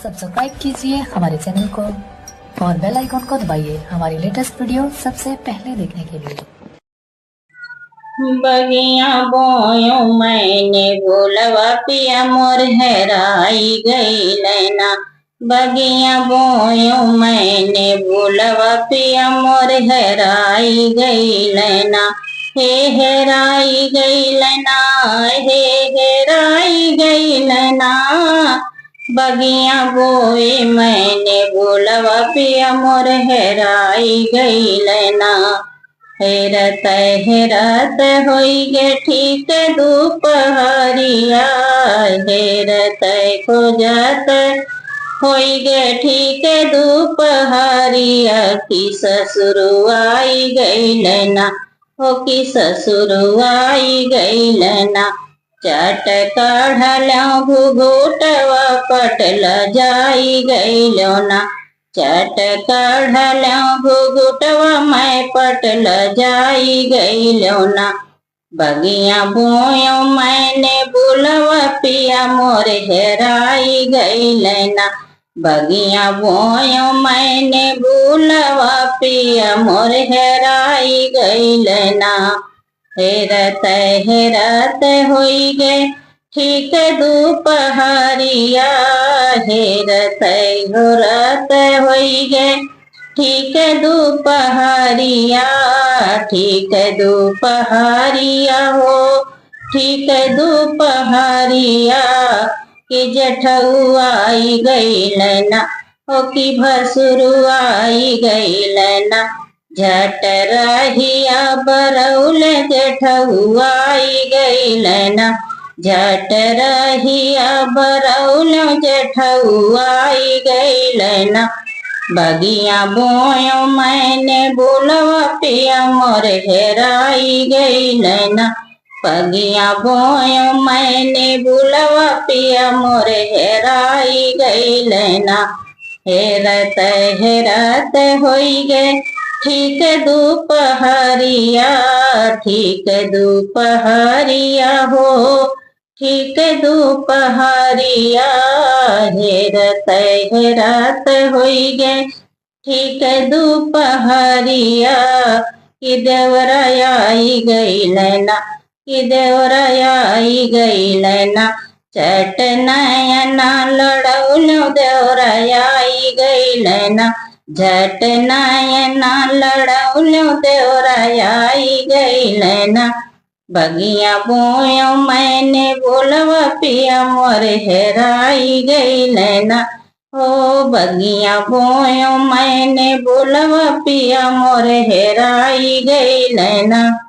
Subscribe कीजिए हमारे channel को और बेल आइकॉन को दबाइए हमारी लेटेस्ट वीडियो सबसे पहले देखने के लिए। बगिया बोयो मैंने भूलवा पिया मोर हेराई गई लेना। बगिया बोयो मैंने भूलवा पिया मोर हेराई गई लेना। हे हेराई गई लेना, हे हेराई गई लेना। बगिया बोए मैंने भूलवा पिया मोर हेराई गई लेना। हेरत हेरत होई गे ठीक दोपहरिया, हेरत खोजत होई गे ठीक दोपहरिया। की ससुरुआई गईलना, हो की ससुरुआई गईलना। चट काढ़ल्या घुघुटवा पटल जाई गईलो ना। चट काढ़ल्या घुघुटवा मैं पटल जाई गईलो ना। बगिया बोयो मैंने भूलवा पिया मोर हेराई गईलना। बगिया बोयो मैंने भूलवा पिया मोर हेराई गईलना। हेरत हेरत होई गे ठीक दोपहरिया, हेरत हेरत होई गे ठीक दोपहरिया। ठीक दोपहरिया हो ठीक दोपहरिया। कि जेठउआई गईलना, हो कि भसुरुआई गईलना। झट रहिया बरौल जेठउआई गईलना। झट रहिया बरौल जेठउआई गईलना। बगिया बोयो मैंने भूलवा पिया मोर हेराई गईलना। बगिया बोयो मैंने भूलवा पिया मोर हेराई गईलना। हेरत हेरत होई गे ठीक दोपहरिया, ठीक दोपहरिया हो ठीक दोपहरिया। हेरत हेरत होई गे ठीक दोपहरिया। कि देवराई गईलना, कि देवराई गईलना। चट नयना लड़ौलो देवराई गईलना। झट नयना लड़ौलो देवराई गईलना। बगिया बोयो मैंने भूलवा पिया मोर हेराई गईलना। ओ बगिया बोयो मैंने भूलवा पिया मोर हेराई गईलना।